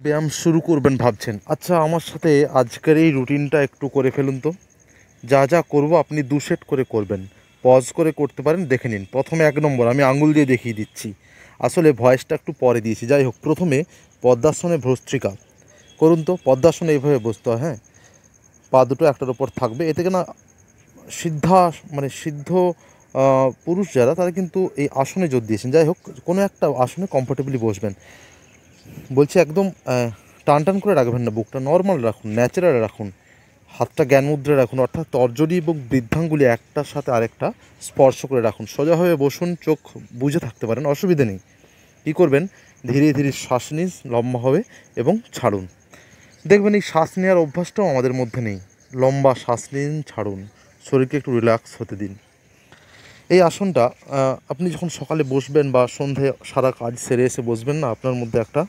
ব্যায়াম শুরু করবেন ভাবছেন, আচ্ছা আমার সাথে আজকের এই রুটিনটা একটু করে ফেলুন তো। যা যা করব আপনি 2 সেট করে করবেন। পজ করে করতে পারেন, দেখে নিন। প্রথমে 1 নম্বর আমি আঙুল দিয়ে দেখিয়ে দিচ্ছি, আসলে ভয়েসটা একটু পরে দিয়েছি। যাই হোক, প্রথমে পদ্মাসনে ভ্রস্ত্রিকা করুন তো। পদ্মাসনে এইভাবে বসতে হয়, হ্যাঁ। পা দুটো একটার ওপর থাকবে, এতে কিনা সিদ্ধা মানে সিদ্ধ পুরুষ যারা, তারা কিন্তু এই আসনে জোর দিয়েছেন। যাই হোক, কোনো একটা আসনে কমফোর্টেবলি বসবেন। বলছি একদম টান টান করে রাখবেন না, বুকটা নর্মাল রাখুন, ন্যাচারাল রাখুন। হাতটা জ্ঞান মুদ্রায় রাখুন, অর্থাৎ তর্জনী এবং বৃদ্ধাঙ্গুলি একটার সাথে আরেকটা স্পর্শ করে রাখুন। সোজাভাবে বসুন, চোখ বুজে থাকতে পারেন, অসুবিধে নেই। কী করবেন, ধীরে ধীরে শ্বাস নিন, লম্বা হবে এবং ছাড়ুন। দেখবেন এই শ্বাস নেওয়ার অভ্যাসটাও আমাদের মধ্যে নেই। লম্বা শ্বাস নিন, ছাড়ুন, শরীরকে একটু রিল্যাক্স হতে দিন। এই আসনটা আপনি যখন সকালে বসবেন বা সন্ধে সারা কাজ সেরে এসে বসবেন না, আপনার মধ্যে একটা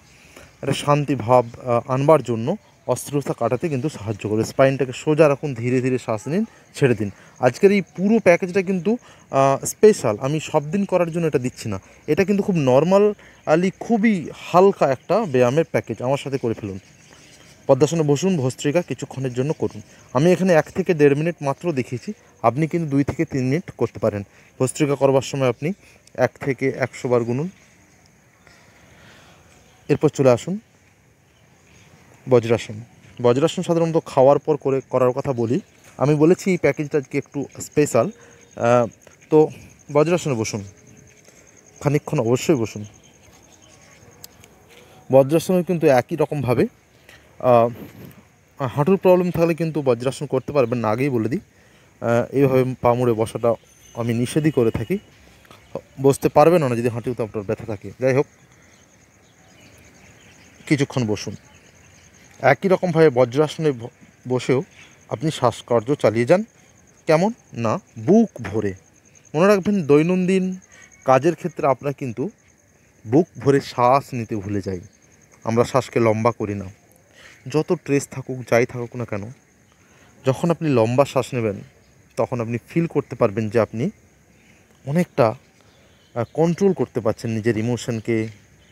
শান্তি ভাব আনবার জন্য অস্থিরতা কাটাতে কিন্তু সাহায্য করবে। স্পাইনটাকে সোজা রাখুন, ধীরে ধীরে শ্বাস নিন, ছেড়ে দিন। আজকের এই পুরো প্যাকেজটা কিন্তু স্পেশাল, আমি সব দিন করার জন্য এটা দিচ্ছি না। এটা কিন্তু খুব নর্মালি খুবই হালকা একটা ব্যায়ামের প্যাকেজ, আমার সাথে করে ফেলুন। পদ্মাসনে বসুন, ভস্ত্রিকা কিছুক্ষণের জন্য করুন। আমি এখানে 1 থেকে 1.5 মিনিট মাত্র দেখিয়েছি, আপনি কিন্তু 2 থেকে 3 মিনিট করতে পারেন। ভস্ত্রিকা করবার সময় আপনি 1 থেকে 100 বার গুনুন। এরপর চলে আসুন বজ্রাসন। বজ্রাসন সাধারণত খাওয়ার পর করার কথা বলি। আমি বলেছি এই প্যাকেজটা আজকে একটু স্পেশাল। তো বজ্রাসনে বসুন, খানিকক্ষণ অবশ্যই বসুন। বজ্রাসনে কিন্তু একই রকমভাবে হাঁটুর প্রবলেম থাকলে কিন্তু বজ্রাসন করতে পারবেন না, আগেই বলে দিই। এইভাবে পা মুড়ে বসাটা আমি নিষেধই করে থাকি। বসতে পারবেন না যদি হাঁটুতে আপনার ব্যথা থাকে। যাই হোক, কিছুক্ষণ বসুন। একই রকমভাবে বজ্রাসনে বসেও আপনি শ্বাসকার্য চালিয়ে যান। কেমন না, বুক ভরে। মনে রাখবেন, দৈনন্দিন কাজের ক্ষেত্রে আমরা কিন্তু বুক ভরে শ্বাস নিতে ভুলে যাই। আমরা শ্বাসকে লম্বা করি না। যত ট্রেস থাকুক, যাই থাকুক না কেন, যখন আপনি লম্বা শ্বাস নেবেন, তখন আপনি ফিল করতে পারবেন যে আপনি অনেকটা কন্ট্রোল করতে পারছেন নিজের ইমোশনকে,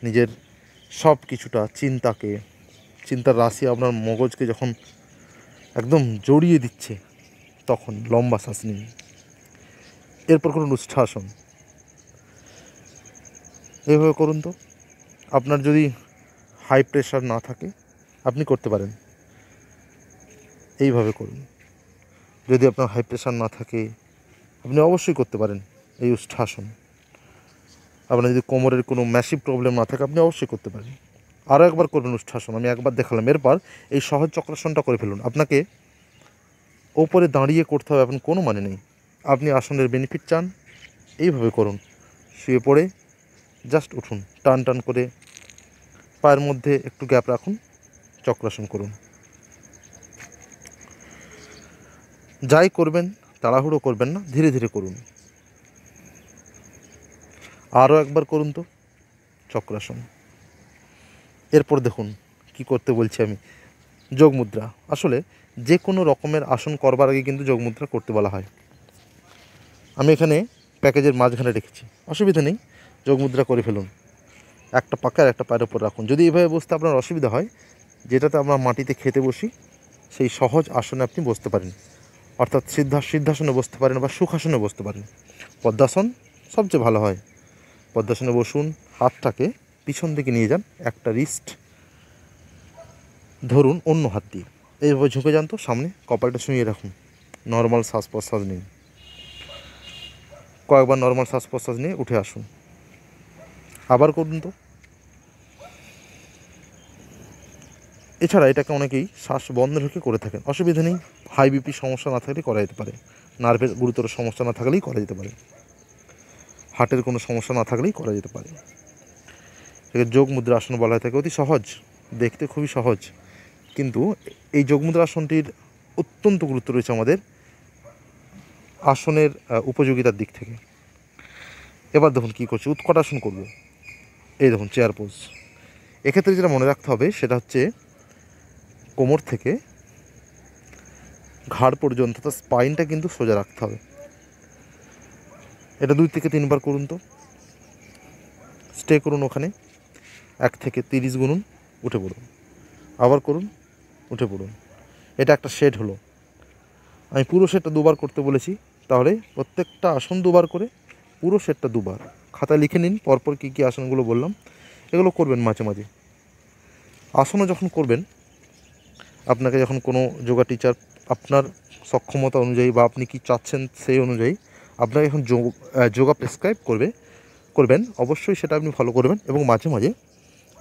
নিজের সব কিছুটা, চিন্তার রাশি আপনার মগজকে যখন একদম জড়িয়ে দিচ্ছে, তখন লম্বা শ্বাস নিন। এরপর করুন উচ্ছ্বাসন। এইভাবে করুন তো। আপনার যদি হাই প্রেশার না থাকে, আপনি করতে পারেন, এইভাবে করুন। যদি আপনার হাই প্রেশার না থাকে, আপনি অবশ্যই করতে পারেন এই উচ্ছ্বাসন। আপনার যদি কোমরের কোনো ম্যাসিভ প্রবলেম না থাকে, আপনি অবশ্যই করতে পারেন। আরও একবার করবেন উচ্ছ্বাসন, আমি একবার দেখালাম। এরপর এই সহজ চক্রাসনটা করে ফেলুন। আপনাকে ওপরে দাঁড়িয়ে করতে হবে এখন কোনো মানে নেই। আপনি আসনের বেনিফিট চান, এইভাবে করুন। শুয়ে পড়ে জাস্ট উঠুন, টান টান করে পায়ের মধ্যে একটু গ্যাপ রাখুন, চক্রাসন করুন। যাই করবেন তাড়াহুড়ো করবেন না, ধীরে ধীরে করুন। আরও একবার করুন তো চক্রাসন। এরপর দেখুন কি করতে বলছি আমি, যোগ মুদ্রা। আসলে যে কোনো রকমের আসন করবার আগে কিন্তু যোগ মুদ্রা করতে বলা হয়। আমি এখানে প্যাকেজের মাঝখানে রেখেছি, অসুবিধা নেই, যোগ মুদ্রা করে ফেলুন। একটা পাকা আর একটা পায়ের ওপর রাখুন। যদি এইভাবে বসতে আপনার অসুবিধা হয়, যেটাতে আমরা মাটিতে খেতে বসি, সেই সহজ আসনে আপনি বসতে পারেন। অর্থাৎ সিদ্ধাসনে বসতে পারেন বা সুখাসনে বসতে পারেন। পদ্মাসন সবচেয়ে ভালো হয়। পদ্মাসনে বসুন, হাতটাকে পিছন দিকে নিয়ে যান, একটা রিস্ট ধরুন অন্য হাত দিয়ে, এইভাবে ঝুঁকে যান তো সামনে, কপালটা শুইয়ে রাখুন। নর্মাল শ্বাস প্রশ্বাস নিন, কয়েকবার নর্মাল শ্বাস প্রশ্বাস নিয়ে উঠে আসুন। আবার করুন তো। এছাড়া এটাকে অনেকেই শ্বাস বন্ধ রেখে করে থাকেন, অসুবিধা নেই। হাই বিপি সমস্যা না থাকলে করা যেতে পারে, নার্ভের গুরুতর সমস্যা না থাকলেই করা যেতে পারে, হার্টের কোনো সমস্যা না থাকলেই করা যেতে পারে। এটাকে যোগ মুদ্রা আসন বলা হয়ে থাকে। অতি সহজ, দেখতে খুবই সহজ, কিন্তু এই যোগ মুদ্রা আসনটির অত্যন্ত গুরুত্ব রয়েছে আমাদের আসনের উপযোগিতার দিক থেকে। এবার দেখুন কী করছি, উৎকটাসন করব। এই দেখুন চেয়ার পোজ। এক্ষেত্রে যেটা মনে রাখতে হবে সেটা হচ্ছে কোমর থেকে ঘাড় পর্যন্ত তার স্পাইনটা কিন্তু সোজা রাখতে হবে। এটা 2 থেকে 3 বার করুন তো। স্টে করুন ওখানে, 1 থেকে 30 গুনুন, উঠে পড়ুন। আবার করুন, উঠে পড়ুন। এটা একটা সেট হলো। আমি পুরো সেটটা দুবার করতে বলেছি, তাহলে প্রত্যেকটা আসন দুবার করে, পুরো সেটটা দুবার। খাতায় লিখে নিন পরপর কী কী আসনগুলো বললাম, এগুলো করবেন মাঝে মাঝে। আসনও যখন করবেন, আপনাকে যখন কোনো যোগা টিচার আপনার সক্ষমতা অনুযায়ী বা আপনি কি চাচ্ছেন সেই অনুযায়ী আপনাকে এখন যোগা প্রেসক্রাইব করবেন, অবশ্যই সেটা আপনি ফলো করবেন এবং মাঝে মাঝে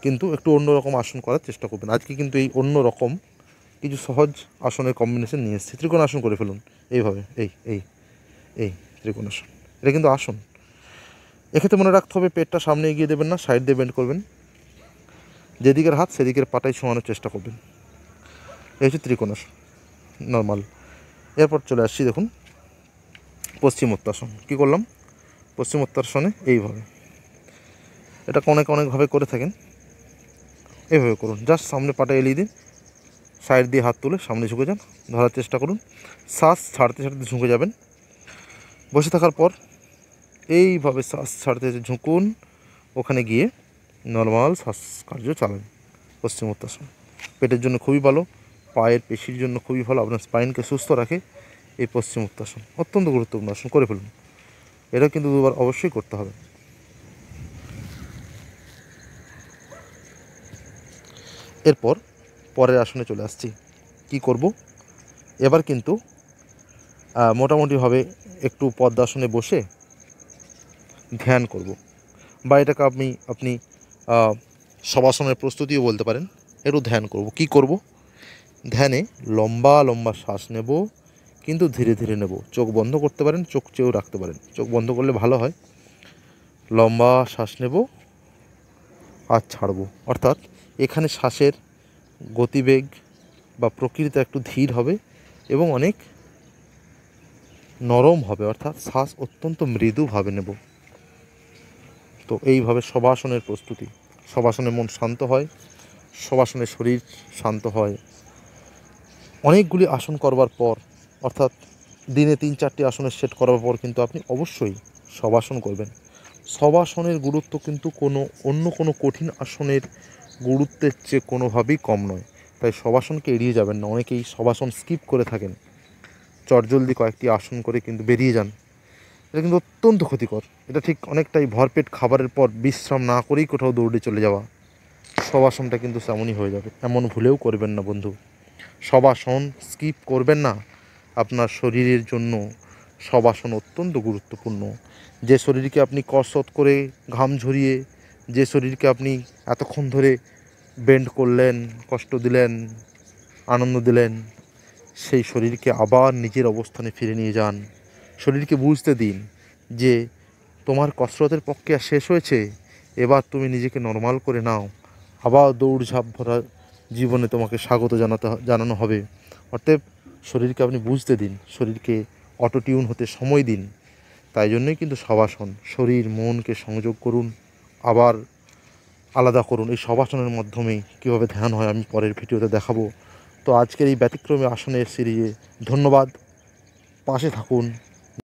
কিন্তু একটু অন্যরকম আসন করার চেষ্টা করবেন। আজকে কিন্তু এই অন্য রকম কিছু সহজ আসনের কম্বিনেশন নিয়ে এসেছি। ত্রিকোণাসন করে ফেলুন এইভাবে, এই ত্রিকোণাসন, এটা কিন্তু আসন। এক্ষেত্রে মনে রাখতে হবে পেটটা সামনে এগিয়ে দেবেন না, সাইড দিয়ে বেন্ড করবেন। যেদিকের হাত সেদিকের পাটাই ছোঁয়ানোর চেষ্টা করবেন। এই হচ্ছে ত্রিকোণাসন, নর্মাল। এরপর চলে আসছি, দেখুন পশ্চিমোত্তাসন। কী করলাম? পশ্চিমোত্তাসনে এইভাবে, এটা অনেকভাবে করে থাকেন, এইভাবে করুন। জাস্ট সামনে পাটা এলিয়ে দিন, সাইড দিয়ে হাত তুলে সামনে ঝুঁকে যান, ধরার চেষ্টা করুন। শ্বাস ছাড়তে ছাড়তে ঝুঁকে যাবেন। বসে থাকার পর এইভাবে শ্বাস ছাড়তে ঝুঁকুন, ওখানে গিয়ে নর্মাল শ্বাস কার্য চালান। পশ্চিমোত্তাসন পেটের জন্য খুবই ভালো, পায়ের পেশির জন্য খুবই ভালো, আপনার স্পাইনকে সুস্থ রাখে। এই পশ্চিমোত্তাসন অত্যন্ত গুরুত্বপূর্ণ আসন, করে ফেলুন। এটা কিন্তু দুবার অবশ্যই করতে হবে। এরপর পরের আসনে চলে আসছি। কি করব? এবার কিন্তু মোটামুটিভাবে একটু পদ্মাসনে বসে ধ্যান করব, বা এটাকে আপনি শবাসনের প্রস্তুতিও বলতে পারেন। একটু ধ্যান করব। কি করব? ধ্যানে লম্বা লম্বা শ্বাস নেব, কিন্তু ধীরে ধীরে নেব। চোখ বন্ধ করতে পারেন, চোখ চেয়েও রাখতে পারেন, চোখ বন্ধ করলে ভালো হয়। লম্বা শ্বাস নেব আর ছাড়ব, অর্থাৎ এখানে শ্বাসের গতিবেগ বা প্রকৃতি একটু ধীর হবে এবং অনেক নরম হবে, অর্থাৎ শ্বাস অত্যন্ত মৃদুভাবে নেব। তো এইভাবে শবাসনের প্রস্তুতি। শবাসনে মন শান্ত হয়, শবাসনে শরীর শান্ত হয়। অনেকগুলি আসন করবার পর, অর্থাৎ দিনে 3-4টি আসনের সেট করার পর কিন্তু আপনি অবশ্যই শবাসন করবেন। শবাসনের গুরুত্ব কিন্তু অন্য কোনো কঠিন আসনের গুরুত্বের চেয়ে কোনোভাবেই কম নয়। তাই শবাসনকে এড়িয়ে যাবেন না। অনেকেই শবাসন স্কিপ করে থাকেন, চটজলদি কয়েকটি আসন করে কিন্তু বেরিয়ে যান। এটা কিন্তু অত্যন্ত ক্ষতিকর। এটা ঠিক অনেকটাই ভরপেট খাবারের পর বিশ্রাম না করেই কোথাও দৌড়ে চলে যাওয়া। শবাসনটা কিন্তু তেমনই হয়ে যাবে। এমন ভুলেও করবেন না বন্ধু। শবাসন স্কিপ করবেন না। আপনার শরীরের জন্য শবাসন অত্যন্ত গুরুত্বপূর্ণ। যে শরীরকে আপনি কসরত করে ঘাম ঝরিয়ে, যে শরীরকে আপনি এতক্ষণ ধরে বেন্ড করলেন, কষ্ট দিলেন, আনন্দ দিলেন, সেই শরীরকে আবার নিজের অবস্থানে ফিরে নিয়ে যান। শরীরকে বুঝতে দিন যে তোমার কসরতের প্রক্রিয়া শেষ হয়েছে, এবার তুমি নিজেকে নর্মাল করে নাও। আবার দৌড়ঝাঁপ ভরা জীবনে তোমাকে স্বাগত জানানো হবে। অতএব শরীরকে আপনি বুঝতে দিন, শরীরকে অটো টিউন হতে সময় দিন। তাই জন্যই কিন্তু শবাসন। শরীর মনকে সংযোগ করুন, আবার আলাদা করুন। এই শবাসনের মাধ্যমেই কীভাবে ধ্যান হয় আমি পরের ভিডিওতে দেখাবো। তো আজকের এই ব্যতিক্রমী আসনের সিরিজে ধন্যবাদ। পাশে থাকুন।